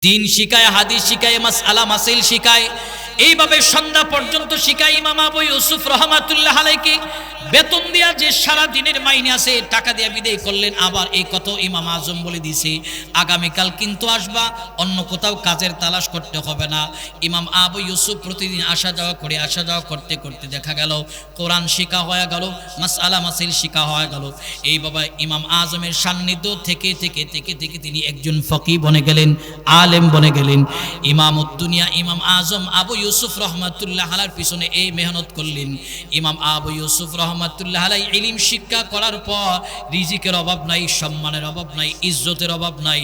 দিন শিখায়, হাদিস শিখায়, মাসআলা মাসাইল শিখায়, এইভাবে সন্ধ্যা পর্যন্ত শিখায়। ইমাম আবু ইউসুফ রহমাতুল্লাহ আলাইহি বেতন দিয়া যে সারা দিনের মাইনে আছে টাকা দিয়া বিদায় করলেন। আবার এই কথা ইমাম আজম বলে দিয়েছে, আগামীকাল কিন্তু আসবা, অন্য কোথাও কাজের তালাশ করতে হবে না। ইমাম আবু ইউসুফ প্রতিদিন আসা যাওয়া করতে করতে দেখা গেল কোরআন শিখা হয়ে গেল, মাসআলা মাসাইল শিখা হয়ে গেল। এইভাবে ইমাম আজমের সান্নিধ্য থেকে থেকে থেকে থেকে তিনি একজন ফকি বনে গেলেন, আলেম বনে গেলেন। ইমামুদ্দুনিয়া ইমাম আজম আবু ইউসুফ রহমাতুল্লাহ আলাইহির পিছনে এই মেহনত করলেন। ইমাম আবু ইউসুফ রহমাতুল্লাহ আলাইহি ইলম শিক্ষা করার পর রিজিকের অভাব নাই, সম্মানের অভাব নাই, ইজ্জতের অভাব নাই।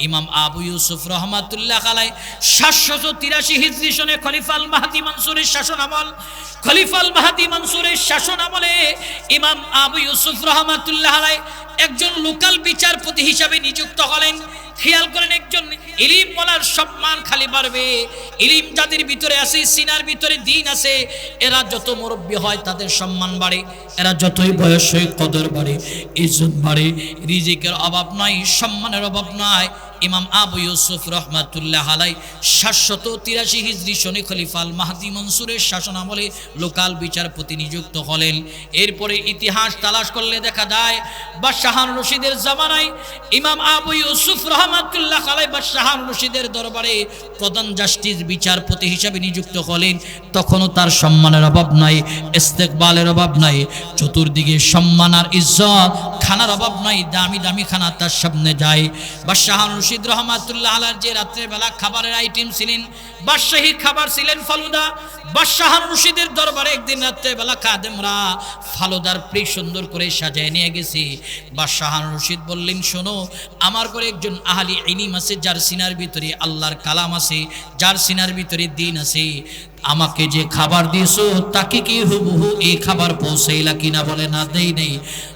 ইমাম আবু ইউসুফ রহমাতুল্লাহ আলাইহি 783 হিজরি সনে খলিফা আল মাহদী মনসুরের শাসন আমল, খলিফা আল মাহদী মনসুরের শাসন আমলে ইমাম আবু ইউসুফ রহমাতুল্লাহ আলাইহি একজন লোকাল বিচারপতি হিসাবে নিযুক্ত হলেন। খেয়াল করেন, একজন ইলিম বলার সম্মান খালি বাড়বে। ইলিম যাদের ভিতরে আছে, সিনার ভিতরে দিন আছে, এরা যত মুরব্বী হয় তাদের সম্মান বাড়ে, এরা যতই বয়স হয় কদর বাড়ে, ইজ্জত বাড়ে। রিজিকের অভাব নাই, সম্মানের অভাব নাই। ইমাম আবু ইউসুফ রহমাতুল্লাহ আলাইহি 783 হিজরি সনে খলিফা আল মাহদী মনসুরের শাসন আমলে লোকাল বিচারপতি নিযুক্ত হলেন। এরপরে ইতিহাস তালাশ করলে দেখা যায় বাদশাহ হারুন রশিদের জামানায় ইমাম আবু ইউসুফ রহমাতুল্লাহ আলাইহি বাদশাহ হারুন রশিদের দরবারে প্রধান জাস্টিস বিচারপতি হিসাবে নিযুক্ত হলেন। তখনও তার সম্মানের অভাব নাই, ইস্তেকবালের অভাব নাই, চতুর্দিকে সম্মান আর ইজ্জত, খানার অভাব নাই, দামি দামি খানা তার সামনে যায়। বাদশাহ হারুন রশিদ রহমাতুল্লাহ আলাইহির যে রাত্রে বেলা খাবারের আইটেম ছিলেন, বাদশাহী খাবার ছিলেন ফালুদা। বাদশাহ হারুন রশিদের দরবারে একদিন রাত্রে বেলা খাদেমরা ফালুদার প্লেট সুন্দর করে সাজায় নিয়ে গেছে। বাদশাহ হারুন রশিদ বললেন, শোনো, আমার ঘরে একজন আহলি ইলম আছে, যার সিনার ভিতরে আল্লাহর কালাম আছে, যার সিনার ভিতরে দিন আছে। আমাকে যে খাবার দিয়েছো তাকে কি হুবহু এই খাবার পৌঁছাইলা কিনা? বলে না, দেই নেই।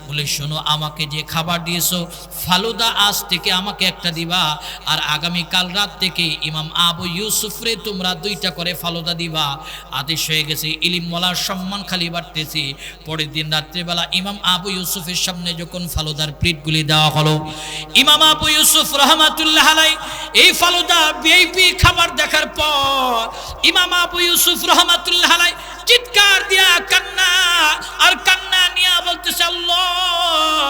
বলে, শোনো, আমাকে যে খাবার দিয়েছো ফালুদা আজ থেকে আমাকে একটা দিবা, আর আগামী কাল রাত থেকে ইমাম আবু ইউসুফরে তোমরা 2টা করে ফালুদা দিবা। আদেশ হয়ে গেছে। ইলিম ওয়ালার সম্মান খালি বাড়তেছে। পরের দিন রাত্রিবেলা ইমাম আবু ইউসুফের সামনে যখন ফালুদার প্লেটগুলি দেওয়া হলো, ইমাম আবু ইউসুফ রহমাতুল্লাহ আলাইহি এই ফালুদা ভিআইপি খাবার দেখার পর ইমাম আবু ইউসুফ রহমাতুল্লাহ আলাইহি চিৎকার দিয়া কান্না নিয়ে বলতেছে, আল্লাহ,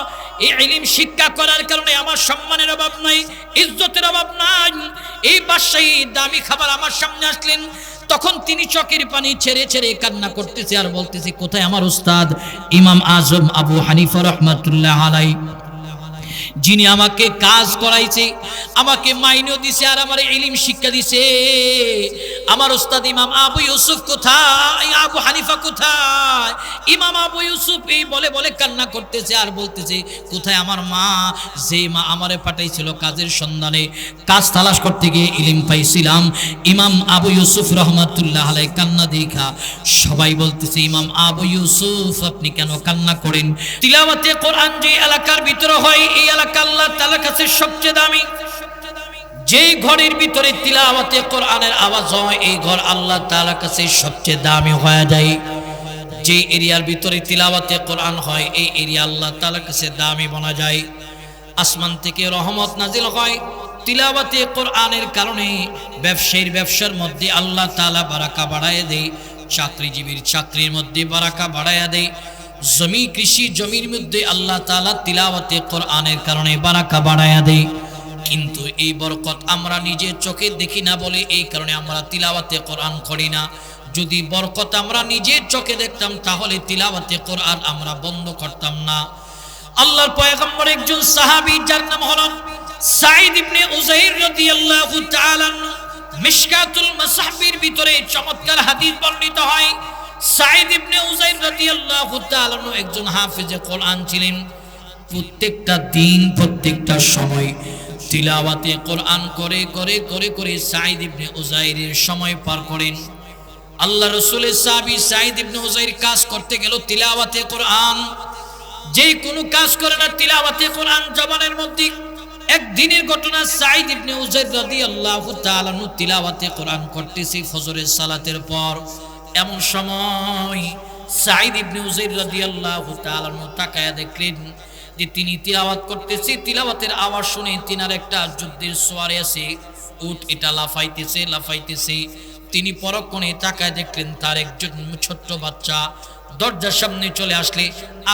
এই ইলম শিক্ষা করার কারণে আমার সম্মানের অভাব নাই, ইজ্জতের অভাব নাই। এই বাদশাহী দামি খাবার আমার সামনে আসলেন, তখন তিনি চোখের পানি ছেড়ে ছেড়ে কান্না করতেছে আর বলতেছে, কোথায় আমার উস্তাদ ইমাম আজম আবু হানিফা রহমাতুল্লাহ আলাইহি, যিনি আমাকে কাজ করাইছে, আমাকে মাইনেও দিছে আর আমার ইলম শিক্ষা দিছে। আমার উস্তাদ ইমাম আবু ইউসুফ কোথায়? আবু হানিফা কোথায়? ইমাম আবু ইউসুফ এই বলে বলে কান্না করতেছে আর বলতেছে, কোথায় আমার মা, যে মা আমারে পাঠাইছিল কাজের সন্ধানে, কাজ তালাশ করতে গিয়ে ইলম পাইছিলাম। ইমাম আবু ইউসুফ রহমাতুল্লাহ আলাইহি কান্না দেখা সবাই বলতেছে, ইমাম আবু ইউসুফ আপনি কেন কান্না করেন? তিলাওয়াতে কোরআন যে এলাকার ভিতরে হয়, এই এলাকা আল্লাহ তাআলার কাছে সবচেয়ে দামি। যে ঘরের ভিতরে তিলাওয়াতে কোরআনের আওয়াজ হয়, এই ঘর আল্লাহ তাআলার কাছে সবচেয়ে দামি হয়ে যায়। যে এরিয়ার ভিতরে তিলাওয়াতে কোরআন হয়, এই এরিয়া আল্লাহ তাআলার কাছে দামি বনা যায়। আসমান থেকে রহমত নাজিল হয় তিলাওয়াতে কোরআনের কারণে। ব্যবসায়ীর ব্যবসার মধ্যে আল্লাহ তাআলা বারাকা বাড়ায় দেয়, চাকরিজীবীর চাকরির মধ্যে বারাকা বাড়ায় দেয়। জমি কৃষি জমির মধ্যে আল্লাহ তাআলা তিলাওয়াতে কোরআনের কারণে বারাকা বাড়ায়া দেয়। কিন্তু এই বরকত আমরা নিজের চোখে দেখি না বলে এই কারণে আমরা তিলাওয়াতে কোরআন করি না। যদি বরকত আমরা নিজের চোখে দেখতাম তাহলে তিলাওয়াতে কোরআন আমরা বন্ধ করতাম না। আল্লাহর পয়গম্বর একজন সাহাবী, যার নাম হলো সাঈদ ইবনে উযাইর রাদিয়াল্লাহু তাআলা আনহু, মিশকাতুল মাসাহবির ভিতরে চমৎকার হাদিস বর্ণিত হয়। সাঈদ ইবনে উযাইর রাদিয়াল্লাহু তাআলা আনহু একজন হাফেজে কোরআন ছিলেন। প্রত্যেকটা দিন প্রত্যেকটা সময় তিলাওয়াতে কোরআন করে করে করে করে সাঈদ ইবনে উযাইরের সময় পার করেন। আল্লাহ রাসূলের সাহাবী সাঈদ ইবনে উযাইর কাজ করতে গেল তিলাওয়াতে কোরআন। যে কোনো কাজ করে না তিলাওয়াতে কোরআন জবানের মধ্যে। একদিনের ঘটনা, সাঈদ ইবনে উযাইর রাদিয়াল্লাহু তাআলা আনহু তিলাওয়াতে কোরআন করতেছে ফজরের সালাতের পর। এমন সময় সাঈদ ইবনে উযাইর রাদিয়াল্লাহু তাআলা আনহু তাকায়া দেখলেন যে তিনি তিলাওয়াত করতেছে। তিলাওয়াতের আওয়াজ শুনে তিনার একটা যুদ্ধের সোয়ারে আছে, উট এটা লাফাইতেছে। তিনি পরক্ষণে তাকায় দেখলেন তার একজন ছোট্ট বাচ্চা দরজার সামনে চলে আসলে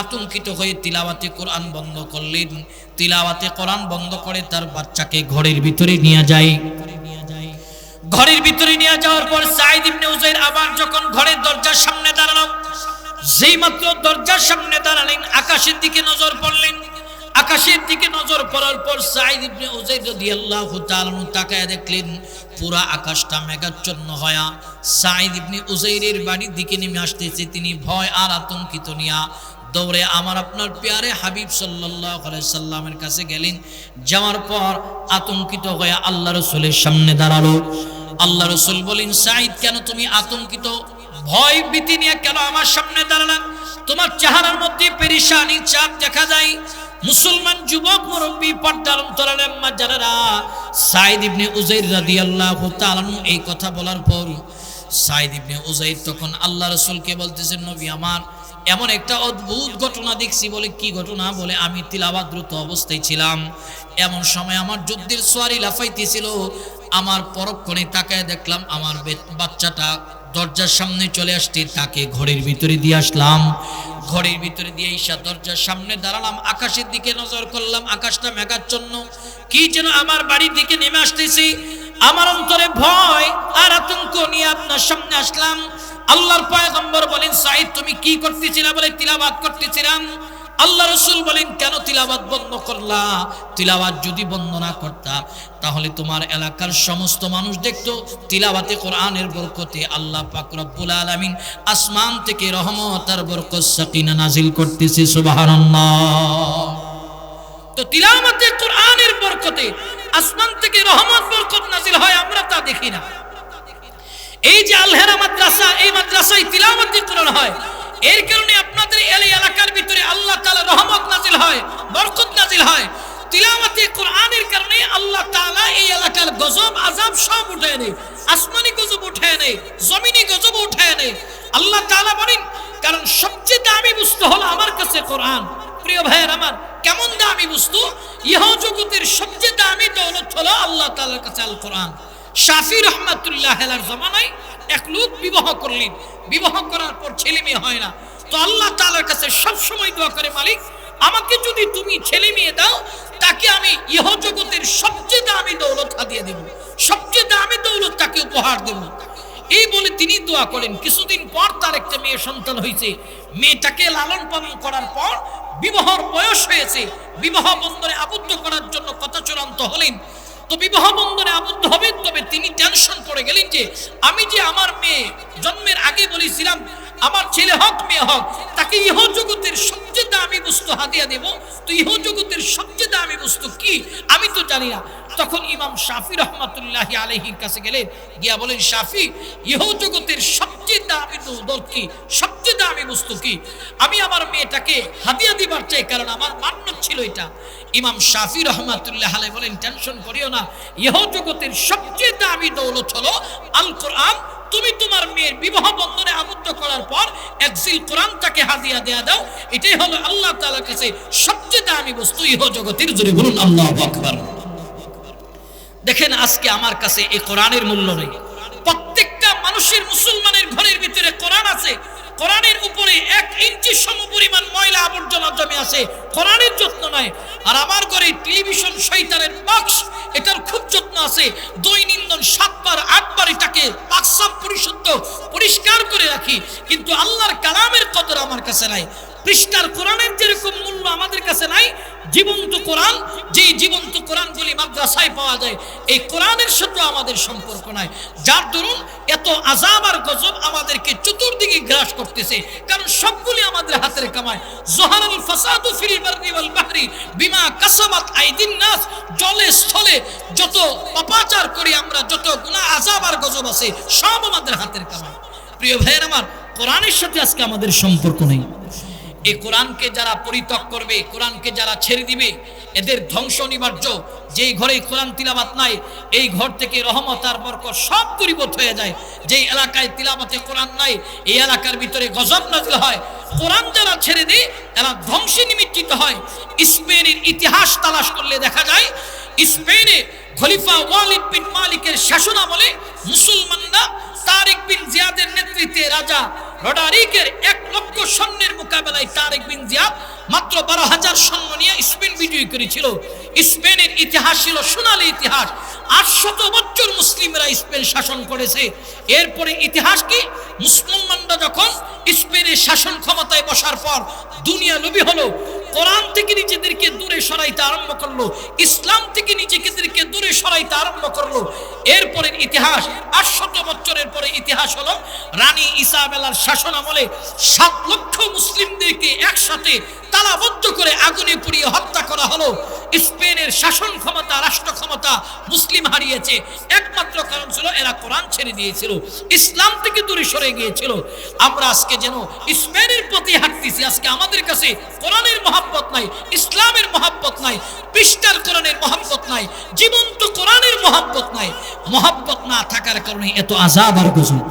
আতঙ্কিত হয়ে তিলাওয়াতে কোরআন বন্ধ করলেন। তিলাওয়াতে কোরআন বন্ধ করে তার বাচ্চাকে ঘরের ভিতরে নিয়ে যায়। ঘরের ভিতরে নিয়ে যাওয়ার পর সাঈদ ইবনে উযাইর আবার যখন ঘরের দরজার সামনে দাঁড়ালো, যেই মাত্র দরজার সামনে দাঁড়ালেন আকাশের দিকে নজর পড়লেন। আকাশের দিকে নজর পড়ার পর সাঈদ ইবনে উযাইর রাদিয়াল্লাহু তাআলা তাকায় দেখলেন পুরা আকাশটা মেঘাচ্ছন্ন হয়া সাঈদ ইবনে উযাইরের বাড়ির দিকে নেমে আসতেছে। তিনি ভয় আর আতঙ্কিত নিয়া দৌড়ে আমার আপনার প্যারে হাবিব সাল্লাল্লাহু আলাইহি সাল্লামের কাছে গেলেন। যাওয়ার পর আতঙ্কিত হয়ে আল্লাহ রাসূলের সামনে দাঁড়ালো। আল্লাহ রাসূল বলেন, সাঈদ কেন তুমি আতঙ্কিত ভয় ভীতি নিয়ে কেন আমার সামনে দাঁড়ালেন? তোমার চেহারার মধ্যে পেরেশানি চাপ দেখা যায়। মুসলমান যুবক মুরব্বী পর্দার অন্তরালে আম্মা জানেরা, সাঈদ ইবনে উযাইর রাদিয়াল্লাহু তাআলা এই কথা বলার পর সাঈদ ইবনে উযাইর তখন আল্লাহ রাসূলকে বলতেছেন, নবী আমার এমন একটা অদ্ভুত ঘটনা দেখছি। বলে কি ঘটনা? বলে আমি তিলাওয়াতরত অবস্থায় ছিলাম, এমন সময় আমার যুদ্ধের সোয়ারি লাফাইতেছিল, আমার পরক্ষণে তাকায় দেখলাম আমার বাচ্চাটা দরজার সামনে চলে আসছে, তাকে ঘরের ভিতরে দিয়ে আসলাম। ঘরের ভিতরে দিয়ে ঈশা দরজার সামনে দাঁড়ালাম, আকাশের দিকে নজর করলাম, আকাশটা মেঘাচ্ছন্ন, কি যেন আমার বাড়ির দিকে নেমে আসতেছি। আমার অন্তরে ভয় আর আতঙ্ক নিয়ে আপনার সামনে আসলাম। আল্লাহর পয়গম্বর বলেন, সাঈদ তুমি কি করতেছিলা? বলে তিলাওয়াত করতেছিলাম। আল্লাহ রাসূল বলেন, কেন তিলাওয়াত বন্ধ করলা? তিলাওয়াত যদি বন্ধ না করতা তাহলে তোমার এলাকার সমস্ত মানুষ দেখতো তিলাওয়াতে কোরআনের বরকতে আল্লাহ পাক রব্বুল আলামিন আসমান থেকে রহমত আর বরকত সাকিনা নাজিল করতেছে। সুবহানাল্লাহ। তো তিলাওয়াতে কোরআনের বরকতে আসমান থেকে রহমত বরকত নাজিল হয়, আমরা তা দেখি না। এই যে আল-হেরা মাদ্রাসা, এই মাদ্রাসায় তিলাওয়াতে কোরআন হয়, এর কারণে আপনাদের এই এলাকার ভিতরে আল্লাহ তাআলা রহমত নাজিল হয়, বরকত নাজিল হয়। তিলাওয়াতে কোরআনের কারণে আল্লাহ তাআলা এই এলাকার গজব আযাব সব উঠায় নেয়, আসমানি গজব উঠায় নেয়, জমিনি গজব উঠায় নেয়। আল্লাহ তাআলা বলেন, কারণ সবচেয়ে দামি বস্তু হলো আমার কাছে কোরআন। প্রিয় ভাইয়ের আমার, কেমন দামি বস্তু? ইহ জগতের সবচেয়ে দামি দৌলত হলো আল্লাহ তাআলার কাছে আল কোরআন। শাফি রহমাতুল্লাহ আলাইহির জামানায় এক লোক বিবাহ করলেন, বিবাহ করার পর ছেলে মেয়ে হয় না। তো আল্লাহ তাআলার কাছে সব সময় দোয়া করে, মালিক আমাকে যদি তুমি ছেলে মেয়ে দাও, তাকে আমি ইহ জগতের সবচেয়ে দামি দৌলত হাদিয়া দেব, সবচেয়ে দামি দৌলত তাকে উপহার দেব। এই বলে তিনি দোয়া করেন। কিছুদিন পর তার একটা মেয়ে সন্তান হয়েছে। মেয়েটাকে লালন পালন করার পর বিবাহর বয়স হয়েছে, বিবাহ বন্ধনে আবদ্ধ করার জন্য কথা চূড়ান্ত হলেন। তো বিবাহ বন্ধনে আবদ্ধ হবেন, তবে তিনি টেনশন পড়ে গেলেন যে আমি যে আমার মেয়ে জন্মের আগে বলেছিলাম আমার ছেলে হোক মেয়ে হোক, তাকে ইহ জগতের সবচেয়ে দামি বস্তু হাদিয়া দেব। তো ইহ জগতের সবচেয়ে দামি বস্তু কি আমি তো জানি না। তখন ইমাম শাফি রহমাতুল্লাহি আলাইহির কাছে গেলেন, গিয়া বলেন, শাফি ইহ জগতের সবচেয়ে দামি দৌলত কি, সবচেয়ে দামি বস্তু কি? আমি আমার মেয়েটাকে হাদিয়া দিবার চাই, কারণ আমার মান্যত ছিল এটা। ইমাম শাফি রহমাতুল্লাহ আলাইহি বলেন, টেনশন করিও না, ইহ জগতের সবচেয়ে দামি দৌলত হলো আল কোরআন। তুমি তোমার মেয়ের বিবাহ বন্ধনে আবদ্ধ করার পর একজিল কোরআন তাকে হাদিয়া দেয়া দাও, এটাই হলো আল্লাহ তাআলার কাছে সবচেয়ে দামি বস্তু ইহ জগতের। জোরে বলুন আল্লাহু আকবার। দেখেন আজকে আমার কাছে এই কোরআনের মূল্য নেই। প্রত্যেকটা মানুষের, মুসলমানের ঘরের ভিতরে কোরআন আছে, কোরআনের উপরে 1 ইঞ্চি সমপরিমাণ ময়লা আবর্জনা জমে আছে, কোরআনের যত্ন নাই। আর আমার ঘরে টেলিভিশন শয়তানের বক্স, এটার খুব যত্ন আছে। দৈনন্দিন 7 বার 8 বার এটাকে পাকসাপ পরিশুদ্ধ পরিষ্কার করে রাখি, কিন্তু আল্লাহর কালামের কদর আমার কাছে নাই। পৃষ্ঠার কোরআনের যেরকম মূল্য আমাদের কাছে নাই, জীবন্ত কোরআন, যে জীবন্ত কোরআনগুলি মাদ্রাসায় পাওয়া যায়, এই কোরআনের সাথে আমাদের সম্পর্ক নাই। যার দরুন এত আযাব আর গজব আমাদেরকে চতুর্দিকে গ্রাস করতেছে, কারণ সবগুলি আমাদের হাতের কামাই। যহারাল ফাসাদু ফিল বাররি ওয়াল বাহরি বিমা কাসাবাত আইদিন নাস। জলে স্থলে যত পাপাচার করি আমরা, যত গুনাহ আযাব আর গজব আছে, সব আমাদের হাতের কামাই। প্রিয় ভাইয়ের আমার, কোরআনের সাথে আজকে আমাদের সম্পর্ক নেই। এই কোরআনকে যারা পরিত্যাগ করবে, কোরআনকে যারা ছেড়ে দিবে, এদের ধ্বংস অনিবার্য। যেই ঘরে কোরআন তিলাওয়াত নাই, এই ঘর থেকে রহমত আর বরকত সব দূরীভূত হয়ে যায়। যেই এলাকায় তিলাওয়াতে কোরআন নাই, এই এলাকার ভিতরে গজব নাযিল হয়। কোরআন যারা ছেড়ে দেয়, এরা ধ্বংসে নিমজ্জিত হয়। স্পেনের ইতিহাস তালাশ করলে দেখা যায়, স্পেনে খলিফা ওয়ালিদ বিন মালিকের শাসনামলে মুসলমানরা তারিক বিন জিয়াদের নেতৃত্বে রাজা রডারিকের 1 লক্ষ সৈন্যের মোকাবেলায় তারিক বিন জিয়াদ মাত্র 12,000 সৈন্য নিয়ে স্পেন বিজয় করেছিল। স্পেনের ইতিহাস ছিল সোনালী ইতিহাস। 800 বছর মুসলিমরা স্পেন শাসন করেছে। এরপরে ইতিহাস কি, মুসলমানরা যখন স্পেনের শাসন ক্ষমতায় বসার পর দুনিয়া লোভী হলো, কোরআন থেকে নিজেদেরকে দূরে সরাইতে আরম্ভ করলো, ইসলাম থেকে নিজেদেরকে দূরে সরাইতে আরম্ভ করলো। এরপরের ইতিহাস 800 বছরের পরে ইতিহাস হলো রানী ইসাবেলার শাসন আমলে 7 লক্ষ মুসলিমদেরকে একসাথে তালাবদ্ধ করে আগুনে পুড়িয়ে হত্যা করা হলো। স্পেনের শাসন ক্ষমতা, রাষ্ট্র ক্ষমতা মুসলিম হারিয়েছে। একমাত্র কারণ ছিল এরা কোরআন ছেড়ে দিয়েছিল, ইসলাম থেকে দূরে সরে গিয়েছিল। আমরা আজকে যেন স্পেনের প্রতি হাঁটতেছি। আজকে আমাদের কাছে কোরআনের মহব্বত নাই, ইসলামের মহব্বত নাই, পৃষ্ঠার কোরআনের মহব্বত নাই, জীবন্ত কোরআনের মহব্বত নাই। মহব্বত না থাকার কারণে এত আযাব আর গজব।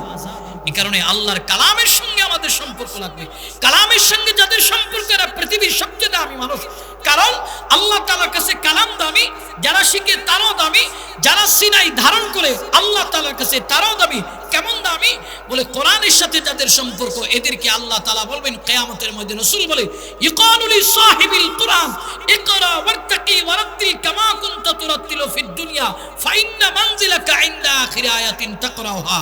এই কারণে আল্লাহর কালামের সঙ্গে আমাদের সম্পর্ক লাগবে। কালামের সঙ্গে যাদের সম্পর্ক, এরা পৃথিবীর সবচেয়ে দামি মানুষ। কারণ আল্লাহ তাআলার কাছে কালাম দামি, যারা শিখে তারও দামি, যারা সিনাই ধারণ করে আল্লাহ তাআলার কাছে তারও দামি। কেমন দামি? বলে কোরআনের সাথে যাদের সম্পর্ক, এদেরকে আল্লাহ তাআলা বলবেন কিয়ামতের ময়দানে। রাসূল বলে ইকালু লি সাহিবিল কুরআন ইকরা ওয়াত্তাকি ওয়ারাত্তিল কামা কুনতা তুরাত্তিলু ফিদ দুনিয়া ফাইন্না মানজিলাকা ইনদা আখির আয়াতিন তাকরাউহা।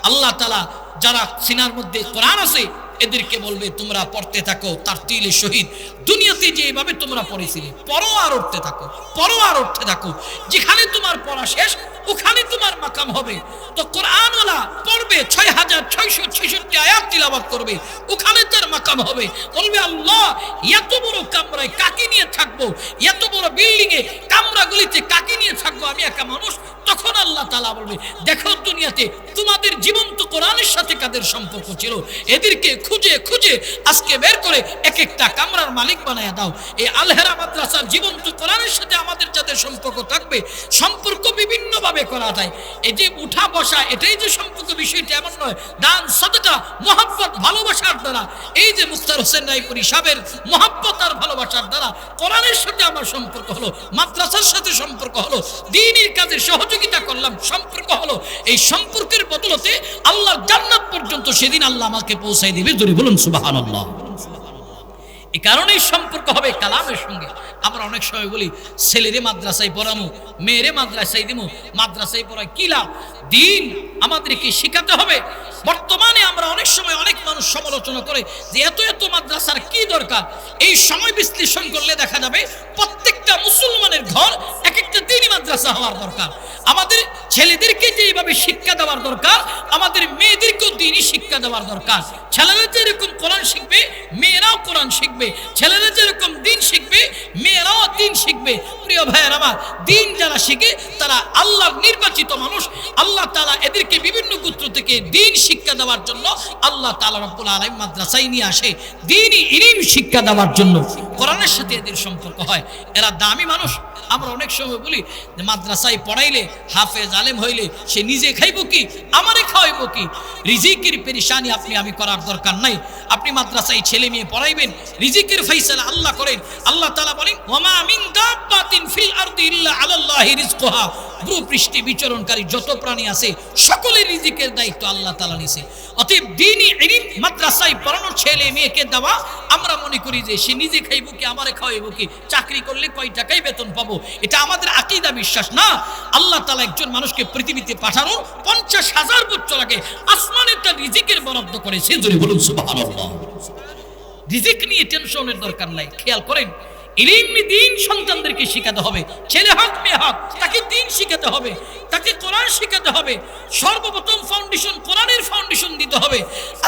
আল্লাহ তাআলা যারা সিনার মধ্যে কোরআন আছে এদেরকে বলবে তোমরা পড়তে থাকো তারতিলে শহীদ। দুনিয়াতে যেভাবে তোমরা পড়েছিলে পড়ো আর উঠতে থাকো, পড়ো আর উঠতে থাকো। যেখানে তোমার পড়া শেষ ওখানে তোমার মাকাম হবে। তো কোরআনওয়ালা পড়বে 6666 আয়াত তিলাওয়াত করবে, ওখানে তার মাকাম হবে। বলবে আল্লাহ এত বড় কামরায় কাকে নিয়ে থাকবো, এত বড় বিল্ডিং এ কামরাগুলিতে কাকে নিয়ে থাকবো, আমি একা মানুষ। তখন আল্লাহ তাআলা বলবে দেখো দুনিয়াতে তোমাদের জীবন্ত কোরআনের সাথে কাদের সম্পর্ক ছিল, এদেরকে খুঁজে খুঁজে আজকে বের করে এক একটা কামরার মালিক বানায়া দাও। এই আলহেরা মাদ্রাসার জীবন্ত কোরআনের সাথে আমাদের যাদের সম্পর্ক থাকবে, সম্পর্ক বিভিন্ন ভাবে করা যায়। এই যে উঠা বসা এটাই যে সম্পর্ক বিষয়টা এমন নয়। দান সাদকা মহব্বত ভালোবাসার দ্বারা, এই যে মুখতার হোসেন রায়পুরি সাহেবের মহব্বত আর ভালোবাসার দ্বারা কোরআনের সাথে আমার সম্পর্ক হলো, মাদ্রাসার সাথে সম্পর্ক হলো, দ্বীনের কাজে সহযোগিতা করলাম, সম্পর্ক হলো। এই সম্পর্কের বদলতে আল্লাহর জান্নাত পর্যন্ত সেদিন আল্লাহ আমাকে পৌঁছাই দিবে। জোরে বলুন সুবহানাল্লাহ। এই কারণেই সম্পর্ক হবে কালামের সঙ্গে। আমরা অনেক সময় বলি ছেলেরে মাদ্রাসায় পড়ামু, মেয়েরে মাদ্রাসায় দিমু, মাদ্রাসায় পড়ায় কি লাভ? দিন আমাদেরকে শিখাতে হবে। বর্তমানে আমরা অনেক সময় অনেক মানুষ সমালোচনা করে যে এত এত মাদ্রাসার কি দরকার। এই সময় বিশ্লেষণ করলে দেখা যাবে প্রত্যেকটা মুসলমানের ঘর এক একটা দ্বীনি মাদ্রাসা হওয়ার দরকার। আমাদের ছেলেদেরকে যেভাবে শিক্ষা দেওয়ার দরকার, আমাদের মেয়েদেরকেও দ্বীনি শিক্ষা দেওয়ার দরকার। ছেলেরা যেরকম কোরআন শিখবে মেয়েরাও কোরআন শিখবে, ছেলেরা যেরকম দ্বীন শিখবে মেয়েরাও দ্বীন শিখবে। প্রিয় ভাইয়ের আমার, দ্বীন যারা শিখে তারা আল্লাহর নির্বাচিত মানুষ। আল্লাহ তাআলা এদেরকে বিভিন্ন গোত্র থেকে দ্বীন শিক্ষা দেওয়ার জন্য আল্লাহ তাআলা রব্বুল আলামিন মাদ্রাসায় নিয়ে আসে দ্বীনি ইলম শিক্ষা দেওয়ার জন্য। কোরআনের সাথে এদের সম্পর্ক হয়, এরা দামি মানুষ। আমরা অনেক সময় বলি যে মাদ্রাসায় পড়াইলে হাফেজ আলেম হইলে সে নিজে খাইব কি, আমারে খাওয়াইব কি? রিজিকের পেরেশানি আপনি আমি করার দরকার নাই। আপনি মাদ্রাসায় ছেলে মেয়ে পড়াইবেন, রিজিকের ফয়সালা আল্লাহ করেন। আল্লাহ তাআলা বলেন ওয়ামা মিন দাব্বাতিন ফিল আরদি ইল্লা আলাল্লাহি রিজকুহা। ভূপৃষ্ঠে বিচরণকারী যত প্রাণী আছে সকলের রিজিকের দায়িত্ব আল্লাহ তাআলা নিছে। অতএব দ্বীনি ইলম মাদ্রাসায় পড়ানো ছেলে মেয়েকে দেওয়া, আমরা মনে করি যে সে নিজে খাইব কি, আমারে খাওয়াইব কি, চাকরি করলে কয় টাকায় বেতন পাবো, এটা আমাদের আকীদা বিশ্বাস না। আল্লাহ তাআলা একজন মানুষকে পৃথিবীতে পাঠানোর 50,000 বছর আগে আসমানে তার রিজিকের বরাদ্দ করেছে। জোরে বলুন সুবহানাল্লাহ। রিজিক নিয়ে টেনশনের দরকার নাই। খেয়াল করেন, ইলম দ্বীন সন্তানদেরকে শেখাতে হবে। ছেলে হোক মেয়ে হোক তাকে দ্বীন শেখাতে হবে, তাকে কোরআন শেখাতে হবে। সর্বপ্রথম ফাউন্ডেশন কোরআনের ফাউন্ডেশন দিতে হবে।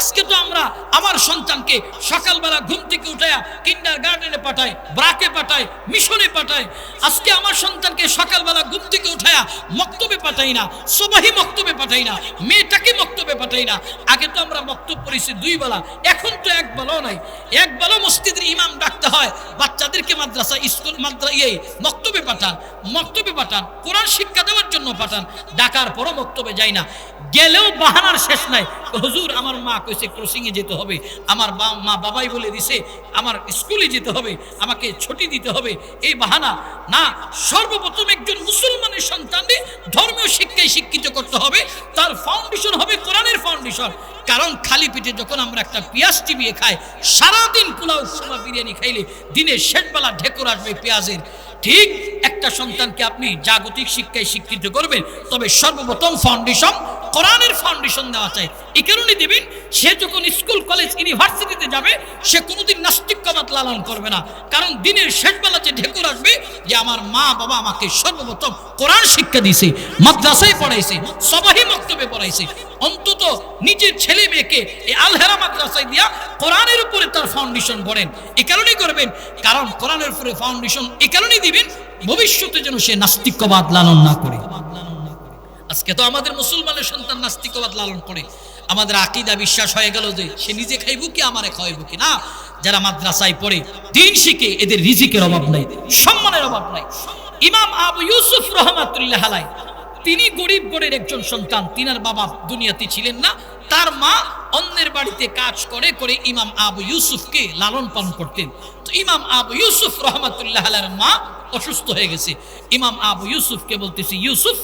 আজকে তো আমরা আমার সন্তানকে সকালবেলা ঘুম থেকে উঠায়া কিন্ডারগার্টেনে পাঠাই, ব্রাকে পাঠাই, মিশনে পাঠাই। আজকে আমার সন্তানকে সকালবেলা ঘুম থেকে উঠায়া মক্তবে পাঠাই না, সুবহি মক্তবে পাঠাই না, মেয়েটাকে মক্তবে পাঠাই না। আগে তো আমরা মক্তব পড়েছি 2 বেলা, এখন তো 1 বেলাও নাই। 1 বেলা মসজিদের ইমাম ডাকতে হয়, বাচ্চাদেরকে মাদ্রাসা স্কুল মক্তবে পাঠান, মক্তবে পাঠান। কোরআন শিক্ষা দেওয়ার জন্য পাঠান, ডাকার পরও বক্তব্যে যাই না, গেলেও বাহানার শেষ নাই। হুজুর আমার মা কইছে ক্রসিংয়ে যেতে হবে, আমার মা বাবাই বলে দিছে আমার স্কুলে যেতে হবে, আমাকে ছুটি দিতে হবে, এই বাহানা না। সর্বপ্রথম একজন মুসলমানের সন্তানকে ধর্মীয় শিক্ষায় শিক্ষিত করতে হবে, তার ফাউন্ডেশন হবে কোরআনের ফাউন্ডেশন। কারণ খালি পেটে যখন আমরা একটা পেঁয়াজ চিবিয়ে খাই, সারাদিন পোলাও কিংবা বিরিয়ানি খাইলে দিনের শেষবেলা ঢেকুর আসবে পেঁয়াজের। ঠিক একটা সন্তানকে আপনি জাগতিক শিক্ষায় শিক্ষিত করবেন, তবে সর্বপ্রথম ফাউন্ডেশন কোরআনের ফাউন্ডেশন দেওয়া চাই। এই কারণে দেবেন, সে যখন স্কুল কলেজ ইউনিভার্সিটিতে যাবে সে কোনোদিন নাস্তিক্যবাদ লালন করবে না। কারণ দিনের শেষবেলা যে ঢেকুর আসবে যে আমার মা বাবা আমাকে সর্বপ্রথম কোরআন শিক্ষা দিয়েছে, মাদ্রাসায় পড়াইছে, সবাহি মক্তবে পড়াইছে, অন্তত নিজের ছেলে মেয়েকে এই আলহেরা মাদ্রাসায় দিয়া কোরআনের উপরে তার ফাউন্ডেশন গড়েন। এই কারণেই করবেন, কারণ কোরআনের উপরে ফাউন্ডেশন এই কারণেই দিবেন ভবিষ্যতে যেন সে নাস্তিক্যবাদ লালন না করে। আজকে তো আমাদের মুসলমানের সন্তান নাস্তিকবাদ লালন করে, আমাদের আকীদা বিশ্বাস হয়ে গেল যে সে নিজে খাইব কি আমারে খাওয়াইব কি। না, যারা মাদ্রাসায় পড়ে দিন শিখে এদের রিজিকের অভাব নাই, সম্মানের অভাব নাই। ইমাম আবু ইউসুফ রহমাতুল্লাহ আলাইহি তিনি গরিব ঘরের একজন সন্তান, তিনার বাবা দুনিয়াতে ছিলেন না, তার মা অন্যের বাড়িতে কাজ করে করে ইমাম আবু ইউসুফকে লালন পালন করতেন। তো ইমাম আবু ইউসুফ রহমাতুল্লাহ আলাইহির মা অসুস্থ হয়ে গেছে। ইমাম আবু ইউসুফকে বলতেছি, ইউসুফ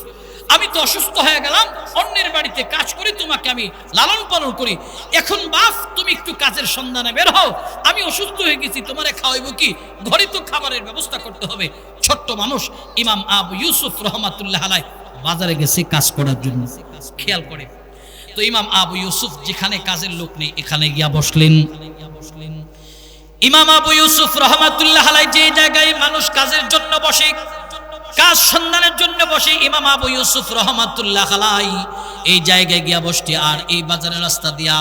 আমি তো অসুস্থ হয়ে গেলাম, অন্যের বাড়িতে কাজ করি, তোমাকে আমি লালন পালন করি, এখন বাপ তুমি একটু কাজের সন্ধানে বের হও, আমি অসুস্থ হয়ে গেছি, তোমারে খাওয়াইব কি, ঘরে তো খাবারের ব্যবস্থা করতে হবে। ছোট্ট মানুষ ইমাম আবু ইউসুফ রহমাতুল্লাহ আলাইহি বাজারে গেছে কাজ করার জন্য, খেয়াল করে। তো ইমাম আবু ইউসুফ যেখানে কাজের লোক নেই এখানে গিয়া বসলেন। ইমাম আবু ইউসুফ রহমাতুল্লাহ আলাইহি যে জায়গায় মানুষ কাজের জন্য বসে, কাজ সন্ধানের জন্য বসে, ইমাম আবু ইউসুফ রহমাতুল্লাহ আলাইহি এই জায়গায় গিয়া বসতে। আর এই বাজারের রাস্তা দিয়া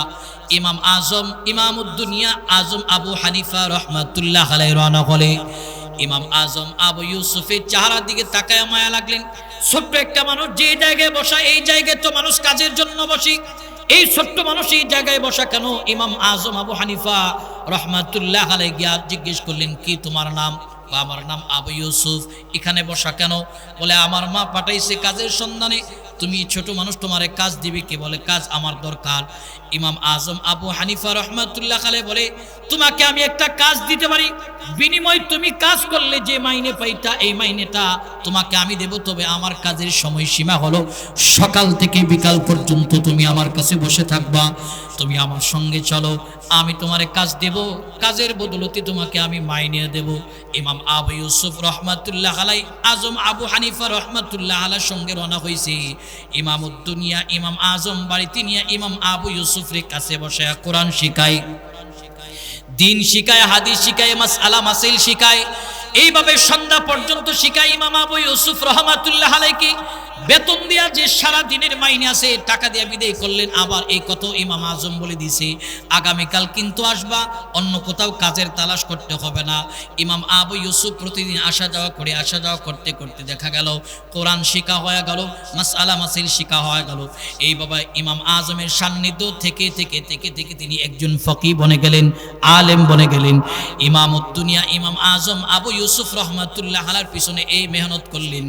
ইমাম আজম ইমামুদ্দুনিয়া আজম আবু হানিফা রহমাতুল্লাহ আলাইহি রওনা হলে ইমাম আজম আবু ইউসুফের চেহারার দিকে তাকায় মায়া লাগলেন। ছোট্ট একটা মানুষ যে জায়গায় বসা, এই জায়গায় তো মানুষ কাজের জন্য বসে, এই ছোট্ট মানুষ এই জায়গায় বসা কেন? ইমাম আজম আবু হানিফা রহমাতুল্লাহ আলাইহি গিয়া জিজ্ঞেস করলেন, কি তোমার নাম? আমার নাম আবু ইউসুফ। এখানে বসা কেন? বলে আমার মা পাঠাইছে কাজের সন্ধানে, তুমি ছোট মানুষ তোমারে কাজ দিবে কে? বলে কাজ আমার দরকার। ইমাম আজম আবু হানিফা রহমাতুল্লাহ আলাইহি বলে, তোমাকে আমি একটা কাজ দিতে পারি, বিনিময় তুমি কাজ করলে যে মাইনে পাইতা এই মাইনেটা তোমাকে আমি দেব, তবে আমার কাজের সময়সীমা হলো সকাল থেকে বিকাল পর্যন্ত তুমি আমার কাছে বসে থাকবা, তুমি আমার সঙ্গে চলো, আমি তোমারে কাজ দেব, কাজের বদলতে তোমাকে আমি মাইনে দেব। ইমাম আবু ইউসুফ রহমাতুল্লাহ আলাইহি আজম আবু হানিফা রহমাতুল্লাহ আলাইহির সঙ্গে রওনা হয়েছে। ইমামুদ্দুনিয়া ইমাম আজম বাড়িতে নিয়ে ইমাম আবু ইউসুফের কাছে বসে কোরআন শিখায়, দিন শিখায়, হাদিস শিখায়, মাসআলা মাসাইল শিখায়, এইভাবে সন্ধ্যা পর্যন্ত শিখায়। ইমাম আবু ইউসুফ রহমাতুল্লাহ আলাইহি বেতন দিয়া যে সারা দিনের মাইনে আছে টাকা দিয়া বিদায় করলেন। আবার এই কত ইমাম আজম বলে দিছে, আগামীকাল কিন্তু আসবা, অন্য কোথাও কাজের তালাশ করতে হবে না। ইমাম আবু ইউসুফ প্রতিদিন আসা যাওয়া করে, আসা যাওয়া করতে করতে দেখা গেল কোরআন শিখা হয়ে গেল, মাসআলা মাসাইল শিখা হয়ে গেল। এই বাবা ইমাম আজমের সান্নিধ্য থেকে থেকে থেকে থেকে তিনি একজন ফকি বনে গেলেন, আলেম বনে গেলেন। ইমামুদ্দুনিয়া ইমাম আজম আবু ইউসুফ রহমাতুল্লাহ আলাইহির পিছনে এই মেহনত করলেন।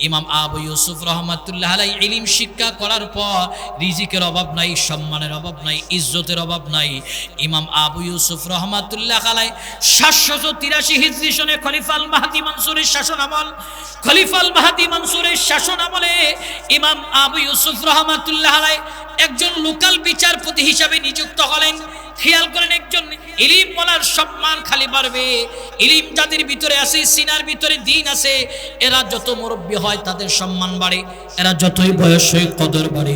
ইমাম আবু ইউসুফ রহমাতুল্লাহ আলাইহি ইলম শিক্ষা করার পর রিজিকের অভাব নাই, সম্মানের অভাব নাই, ইজ্জতের অভাব নাই। ইমাম আবু ইউসুফ রহমাতুল্লাহ আলাইহি 783 হিজরি সনে খলিফা আল মাহদি মনসুরের শাসন আমল, খলিফা আল মাহদি মনসুরের শাসন আমলে ইমাম আবু ইউসুফ রহমাতুল্লাহ আলাইহি একজন লোকাল বিচারপতি হিসাবে নিযুক্ত হলেন। খেয়াল করেন, একজন ইলিম বলার সম্মান খালি বাড়বে, ইলিম যাদের ভিতরে আছে, সিনার ভিতরে দ্বীন আছে, এরা যত মুরব্বী হয় তাদের সম্মান বাড়ে, এরা যতই বয়স হয় কদর বাড়ে,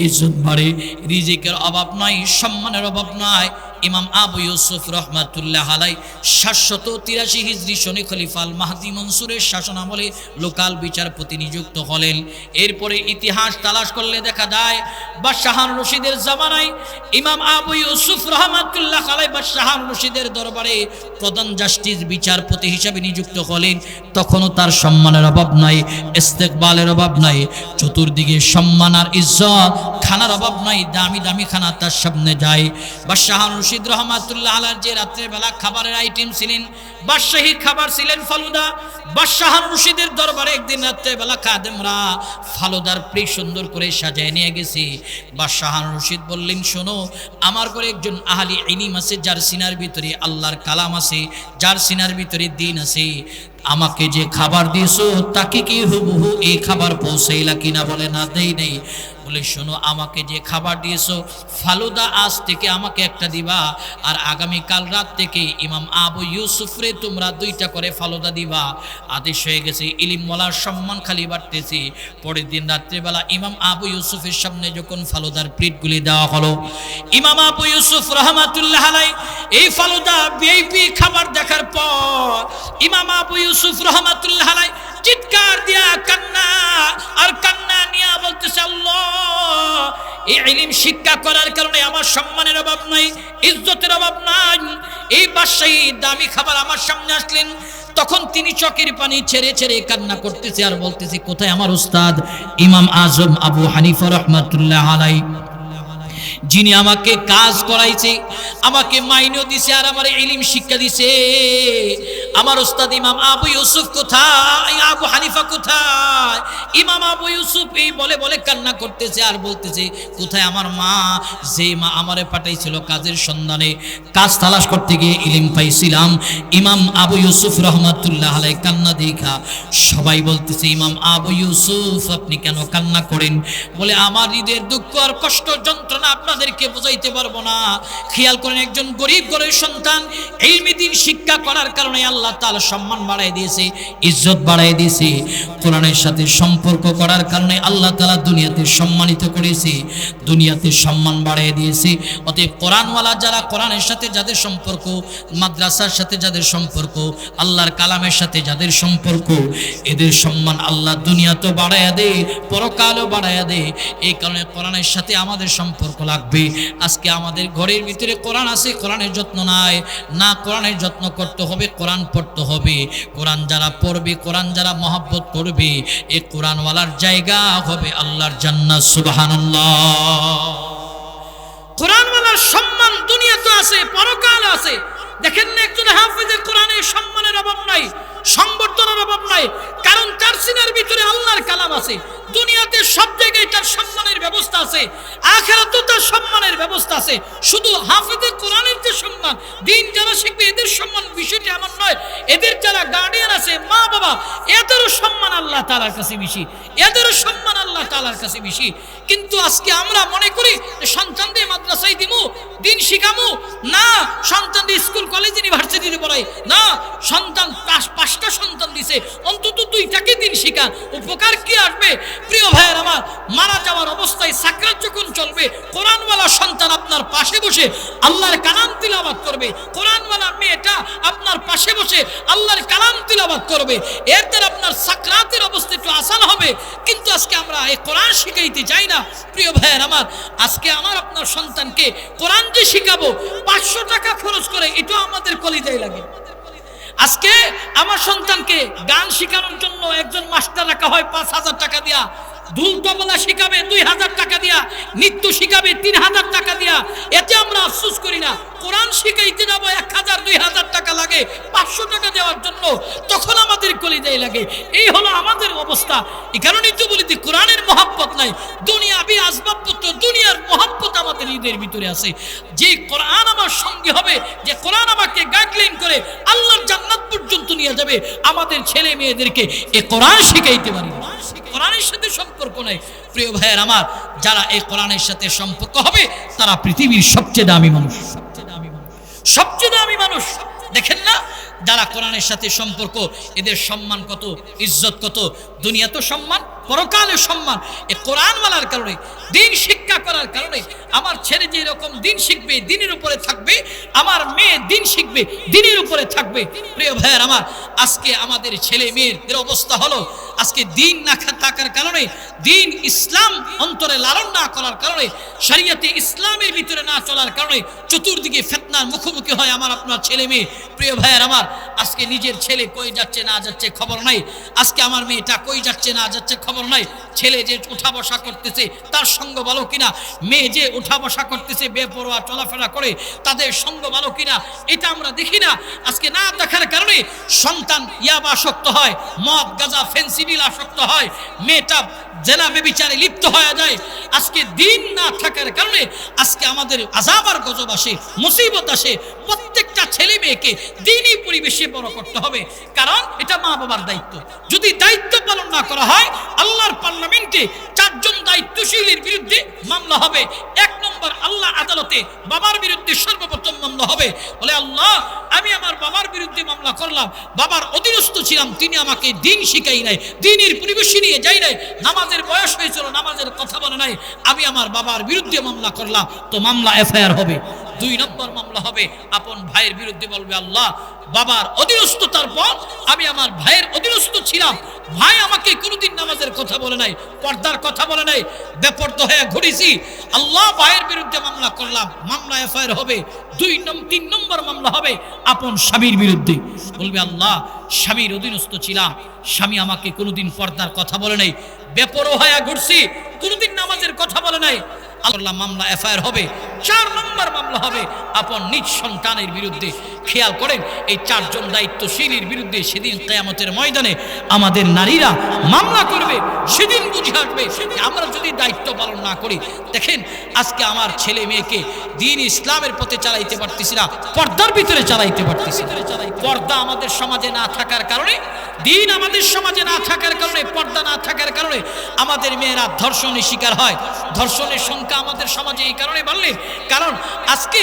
ইজ্জত বাড়ে, রিজিকের অভাব নাই, সম্মানের অভাব নাই। ইমাম আবু ইউসুফ রহমাতুল্লাহ আলাইহি 783 হিজরি সনে খলিফা আল মাহদি মনসুরের শাসন আমলে লোকাল বিচারপতি নিযুক্ত হলেন। এরপরে ইতিহাস তালাশ করলে দেখা যায় বাদশাহ হারুন রশিদের জামানায় ইমাম আবু ইউসুফ রহমাতুল্লাহ আলাইহি বাদশাহ হারুন রশিদের দরবারে প্রধান জাস্টিস বিচারপতি হিসেবে নিযুক্ত হলেন। তখনও তার সম্মানের অভাব নাই, ইস্তেকবালের অভাব নাই, চতুর্দিকে সম্মান আর ইজ্জত খানার অভাব নাই, দামি দামি খানা তার সামনে যায়। বাদশাহ হারুন রশিদ রহমাতুল্লাহ আলাইহি যে রাত্রে বেলা খাবারের আইটেম ছিলেন, বাদশাহী খাবার ছিলেন ফালুদা। বাদশাহ হারুন রশিদের দরবারে একদিন রাত্রে বেলা খাদেমরা ফালুদার প্লেট সুন্দর করে সাজায় নিয়ে গেছে। বাদশাহ হারুন রশিদ বললেন, শোনো, আমার ঘরে একজন আহলি ইলম আছে, যার সিনার ভিতরে আল্লাহর কালাম আছে, যার সিনার ভিতরে দ্বীন আছে। আমাকে যে খাবার দিয়েছো তাকে কি হুবহু এই খাবার পৌঁছাইলা কিনা? বলে না, দেই নেই। বলে, শোনো, আমাকে যে খাবার দিয়েছো ফালুদা আজ থেকে আমাকে একটা দিবা, আর আগামী কাল রাত থেকে ইমাম আবু ইউসুফরে তোমরা 2টা করে ফালুদা দিবা। আদেশ হয়ে গেছে। ইলিম ওয়ালার সম্মান খালি বাড়তেছে। পরের দিন রাত্রিবেলা ইমাম আবু ইউসুফের সামনে যখন ফালুদার প্লেটগুলি দেওয়া হলো, ইমাম আবু ইউসুফ রহমাতুল্লাহ আলাইহি এই ফালুদা ভিআইপি খাবার দেখার পর ইমাম আবু ইউসুফ রহমাতুল্লাহ আলাইহি চিৎকার দিয়া কান্না আর কান্না নিয়ে বলতেছে, আল্লাহ, এই ইলম শিক্ষা করার কারণে আমার সম্মানের অভাব নাই, ইজ্জতের অভাব নাই। এই বাদশাহী দামি খাবার আমার সামনে আসলেন, তখন তিনি চোখের পানি ছেড়ে ছেড়ে কান্না করতেছে আর বলতেছে, কোথায় আমার উস্তাদ ইমাম আজম আবু হানিফা রহমাতুল্লাহ আলাইহি, যিনি আমাকে কাজ করাইছে, আমাকে মাইনেও দিছে আর আমার ইলম শিক্ষা দিছে, আমার উস্তাদ ইমাম আবু ইউসুফ কোথায়? আবু হানিফা কোথায়? ইমাম আবু ইউসুফ এই বলে বলে কান্না করতেছে আর বলতেছে, কোথায় আমার মা, যে মা আমারে পাঠাইছিল কাজের সন্ধানে, কাজ তালাশ করতে গিয়ে ইলম পাইছিলাম। ইমাম আবু ইউসুফ রহমাতুল্লাহ আলাইহি কান্না দেখা সবাই বলতেছে, ইমাম আবু ইউসুফ আপনি কেন কান্না করেন? বলে, আমার হৃদয়ের দুঃখ আর কষ্ট যন্ত্রণা আপনাদেরকে বোঝাইতে পারবো না। খেয়াল করেন, একজন গরিব ঘরের সন্তান ইলমি দ্বীন শিক্ষা করার কারণে আল্লাহ তাআলা সম্মান বাড়ায় দিয়েছে, ইজ্জত বাড়ায় দিয়েছে। কোরআনের সাথে সম্পর্ক করার কারণে আল্লাহ তাআলা দুনিয়াতে সম্মানিত করেছে, দুনিয়াতে সম্মান বাড়ায় দিয়েছে। অতএব কোরআনওয়ালা যারা, কোরআনের সাথে যাদের সম্পর্ক, মাদ্রাসার সাথে যাদের সম্পর্ক, আল্লাহর কালামের সাথে যাদের সম্পর্ক, এদের সম্মান আল্লাহ দুনিয়াতে বাড়ায় দেয়, পরকালও বাড়ায় দেয়। এই কারণে কোরআনের সাথে আমাদের সম্পর্ক লাগবে। আজকে আমাদের ঘরের ভিতরে কোরআন আছে, কোরআনের যত্ন নাই না, কোরআনের যত্ন করতে হবে, কোরআন পড়তে হবে। কোরআন যারা পড়বে, কোরআন যারা মহব্বত করবে, এই কোরআনওয়ালার জায়গা হবে আল্লাহর জান্নাত। সুবহানাল্লাহ। কোরআনওয়ালার সম্মান দুনিয়াতে আছে, পরকালে আছে। দেখেন না, একজন হাফেজের কোরআনের সম্মানের অভাব নাই, সংবর্ধনার অভাব নাই, কারণ তার সিনার ভিতরে আল্লাহর কালাম আছে। দুনিয়াতে সব জায়গায় তার সম্মানের ব্যবস্থা আছে, আখিরাতেও তার সম্মানের ব্যবস্থা আছে। শুধু হাফেজের কোরআনের যে সম্মান, দিন যারা শিখবে এদের সম্মান, বিষয়টি এমন নয়। এদের যারা গার্ডিয়ান আছে, মা বাবা, এদেরও সম্মান আল্লাহ তাআলার কাছে বেশি, এদেরও সম্মান আল্লাহ তাআলার কাছে বেশি। কিন্তু আজকে আমরা মনে করি সন্তানদের মাদ্রাসায় দিমু, দিন শিখামু না, সন্তানদের স্কুল কলেজ ইউনিভার্সিটিতে পড়াই না, সন্তান 5টা সন্তান দিছে, অন্তত 2টাকে দিন শিখান, উপকার কি আসবে? প্রিয় ভাইয়ের আমার, মারা যাওয়ার অবস্থায় সাকরাত যখন চলবে, কোরআনওয়ালা সন্তান আপনার পাশে বসে আল্লাহর কালাম তিলাওয়াত করবে, কোরআনওয়ালা মেয়েটা আপনার পাশে বসে আল্লাহর কালাম তিলাওয়াত করবে, এর দ্বারা আপনার সাকরাতের অবস্থা একটু আসান হবে। কিন্তু আজকে আমরা এই কোরআন শিখাইতে চাই না। প্রিয় ভাইয়ের আমার, আজকে আমার আপনার সন্তানকে কোরআন যে শিখাবো 500 টাকা খরচ করে, এটা আমাদের কলিজায় লাগে। আজকে আমার সন্তানকে গান শেখানোর জন্য একজন মাস্টার রাখা হয় 5,000 টাকা দিয়া, ঢোল তবলা শিখাবে 2,000 টাকা দিয়া, নৃত্য শিখাবে 3,000 টাকা দিয়া। এতে আমরা আফসোস করি না। কোরআন শিখাইতে যাবো 1,000 2,000 টাকা লাগে 500 টাকা দেওয়ার জন্য, তখন আমাদের কলিজায় লাগে। এই হলো আমাদের অবস্থা। এই কারণেই তো বলি, কোরআনের মহব্বত নাই, দুনিয়াবি আসবাবপত্র, দুনিয়ার মহব্বত আমাদের হৃদয়ের ভিতরে আছে। যে কোরআন আমার সঙ্গে হবে, যে কোরআন আমাকে গাইডলাইন করে আল্লাহর জান্নাত পর্যন্ত নিয়ে যাবে, আমাদের ছেলে মেয়েদেরকে এই কোরআন শিখাইতে পারি। কোরআনের সাথে সম্পর্ক নাই। প্রিয় ভাইয়ের আমার, যারা এই কোরআনের সাথে সম্পর্ক হবে, তারা পৃথিবীর সবচেয়ে দামি মানুষ, সবচেয়ে দামি মানুষ। দেখেন না, যারা কোরআনের সাথে সম্পর্ক, এদের সম্মান কত, ইজ্জত কত, দুনিয়া তো সম্মান, পরকালে সম্মান। এই কোরআনওয়ালার কারণে, দিন শিক্ষা করার কারণে আমার ছেলে যে এরকম দিন শিখবে, দিনের উপরে থাকবে, আমার মেয়ে দিন শিখবে, দিনের উপরে থাকবে। প্রিয় ভাইয়ের আমার, আজকে আমাদের ছেলে মেয়েদের অবস্থা হলো আজকে দিন না থাকার কারণে, দিন ইসলাম অন্তরে লালন না করার কারণে, শরীয়তে ইসলামের ভিতরে না চলার কারণে চতুর্দিকে ফিতনার মুখোমুখি হয় আমার আপনার ছেলে মেয়ে। প্রিয় ভাইয়ের আমার, আজকে নিজের ছেলে কই যাচ্ছে না যাচ্ছে খবর নাই, আজকে আমার মেয়েটা কই যাচ্ছে না যাচ্ছে খবর নাই। ছেলে যে উঠা বসা করতেছে তার সঙ্গ ভালো কিনা, মেয়ে যে উঠা বসা করতেছে বেপরোয়া চলাফেরা করে তাদের সঙ্গ ভালো কিনা, এটা আমরা দেখি না। আজকে না দেখার কারণে সন্তান ইয়াবা আসক্ত হয়, মদ গাঁজা ফেন্সিডিল আসক্ত হয়, মেয়েটা জেনা বেবিচারে লিপ্ত হয়ে যায়। আজকে দিন না থাকার কারণে আজকে আমাদের আযাব আর গজব আসে, মুসিবত আসে। প্রত্যেকটা ছেলে মেয়েকে দিনই পরিবেশে বড় করতে হবে, কারণ এটা মা বাবার দায়িত্ব। যদি দায়িত্ব পালন না করা হয়, আল্লাহর পার্লামেন্টে 4 জন দায়িত্বশীলের বিরুদ্ধে মামলা হবে। 1 নম্বর আল্লাহ আদালতে বাবার বিরুদ্ধে সর্বপ্রথম মামলা হবে। বলে আল্লাহ, আমি আমার বাবার বিরুদ্ধে মামলা করলাম, বাবার অধীনস্থ ছিলাম, তিনি আমাকে দিন শিখাই নাই, দিনের পরিবেশে নিয়ে যাই নাই, নামাজের বয়স হয়েছিল, নামাজের কথা বলে নাই, আমি আমার বাবার বিরুদ্ধে মামলা করলাম, তো মামলা এফআইআর হবে। 2 নম্বর মামলা হবে আপন ভাইয়ের বিরুদ্ধে। বলবে আল্লাহ, বাবার অধীনস্থতার পর আমি আমার ভাইয়ের অধীনস্থ ছিলাম, ভাই আমাকে কোনোদিন নামাজের কথা বলে নাই, পর্দার কথা বলে নাই, বেপরদা হয়ে ঘুরেছি, আল্লাহ ভাইয়ের বিরুদ্ধে মামলা করলাম, মামলা এফআইআর হবে। 3 নম্বর মামলা হবে আপন স্বামীর বিরুদ্ধে। বলবে আল্লাহ, স্বামীর অধীনস্থ ছিলাম, স্বামী আমাকে কোনোদিন পর্দার কথা বলে নাই, বেপরোয়া হয়ে ঘুরছি, কোনোদিন নামাজের কথা বলে নাই, আল্লাহ মামলা এফআইআর হবে। 4 নম্বর মামলা হবে আপন নিজ সন্তানের বিরুদ্ধে। খেয়াল করেন, এই 4 জন দায়িত্বশীলের বিরুদ্ধে সেদিন কিয়ামতের ময়দানে আমাদের নারীরা মামলা করবে। সেদিন বুঝে আসবে আমরা যদি দায়িত্ব পালন না করি। দেখেন, আজকে আমার ছেলে মেয়েকে দ্বীন ইসলামের পথে চালাইতে পারতেছি না, পর্দার ভিতরে চালাইতে পারতেছি না। পর্দা আমাদের সমাজে না থাকার কারণে, দ্বীন আমাদের সমাজে না থাকার কারণে, পর্দা না থাকার কারণে আমাদের মেয়েরা ধর্ষণের শিকার হয়। ধর্ষণের সংখ্যা আমাদের সমাজে এই কারণে বাড়লেন, কারণ আজকে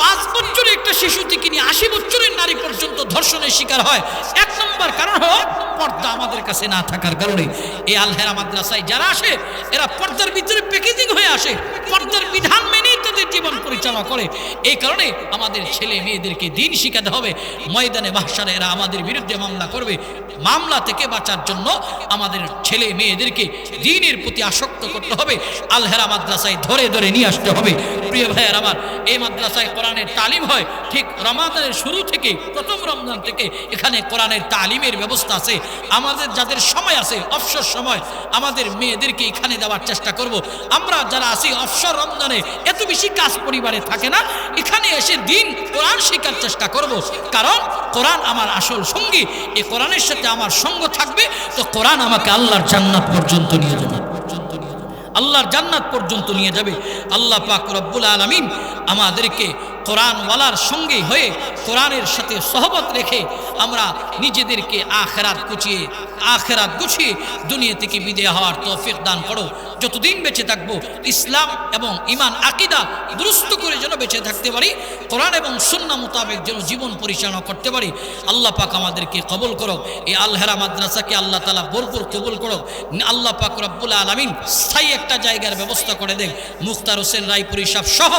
5 বছরের একটা শিশু থেকে নিয়ে 80 বছরের নারী পর্যন্ত ধর্ষণের শিকার হয়। 1 নম্বর কারণ হলো পর্দা আমাদের কাছে না থাকার কারণে। এই আল হেরা মাদ্রাসায় যারা আসে, এরা পর্দার ভিতরে প্যাকেজিং হয়ে আসে, পর্দার বিধান মেনেই তাদের জীবন পরিচালনা করে। এই কারণে আমাদের ছেলে মেয়েদেরকে দিন শিখাতে হবে। ময়দানে মাহশারে এরা আমাদের বিরুদ্ধে মামলা করবে। মামলা থেকে বাঁচার জন্য আমাদের ছেলে মেয়েদেরকে দ্বীনের প্রতি আসক্ত করতে হবে। আল হেরা মাদ্রাসায় ধরে ধরে নিয়ে আসতে হবে। প্রিয় ভাইয়ের আমার, এই মাদ্রাসায় কোরআনের তালিম হয়। ঠিক রমাদানের শুরু থেকে, প্রথম রমজান থেকে এখানে কোরআনের তালিমের ব্যবস্থা আছে। আমাদের যাদের সময় আছে, অবসর সময়, আমাদের মেয়েদেরকে এখানে দেওয়ার চেষ্টা করব। আমরা যারা আছি অবসর রমজানে, এত বেশি কাজ পরিবারে থাকে না, এখানে এসে দিন কোরআন শেখার চেষ্টা করব। কারণ কোরআন আমার আসল সঙ্গী। এই কোরআনের সাথে আমার সঙ্গ থাকবে, তো কোরআন আমাকে আল্লাহর জান্নাত পর্যন্ত নিয়ে যাবে, আল্লাহর জান্নাত পর্যন্ত নিয়ে যাবে। আল্লাহ পাক রব্বুল আলামিন আমাদেরকে কোরআনওয়ালার সঙ্গে হয়ে, কোরআনের সাথে সহবত রেখে আমরা নিজেদেরকে আখেরাত গুছিয়ে দুনিয়া থেকে বিদায় হওয়ার তৌফিক দান করো। যতদিন বেঁচে থাকবো ইসলাম এবং ঈমান আকীদা দুরুস্ত করে যেন বেঁচে থাকতে পারি, কোরআন এবং সুন্নাহ মোতাবেক যেন জীবন পরিচালনা করতে পারি। আল্লাহ পাক আমাদেরকে কবুল করো। এই আল হেরা মাদ্রাসাকে আল্লাহ তাআলা ভরপুর কবুল করো। আল্লাহ পাক রব্বুল আলামিন স্থায়ী একটা জায়গার ব্যবস্থা করে দেন। মুখতার হোসেন রায়পুরী সাহেব সহ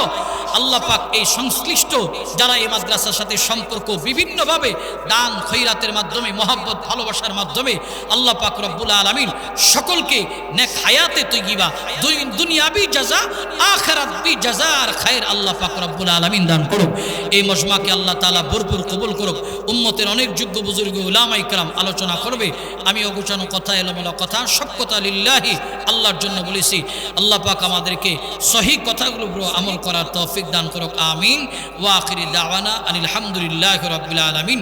আল্লাহ পাক এই সংশ্লিষ্ট যারা এই মাদ্রাসার সাথে সম্পর্ক, বিভিন্নভাবে দান খৈরাতের মাধ্যমে, মহব্বত ভালোবাসার মাধ্যমে আল্লাহ পাক রব্বুল আলামিন সকলকে নেক হায়াতে তৈয়্যিবা, দুনিয়াবি জাযা আখিরাতবি জাযার খায়ের আল্লাহ পাক রব্বুল আলামিন দান করুক। এই মজমাকে আল্লাহ তাআলা ভরপুর কবুল করুক। উম্মতের অনেক যোগ্য বুজুর্গ উলামায়ে কেরাম আলোচনা করবে। আমি অগোছানো কথা, এলোমেলো কথা, সব কথা লিল্লাহি, আল্লাহর জন্য বলেছি। আল্লাহ পাক আমাদেরকে সহিহ কথাগুলো আমল করার তৌফিক দান করুক। আমিন। ওয়া আখিরি দাওয়ানা আলহামদুলিল্লাহি রাব্বিল আলামিন।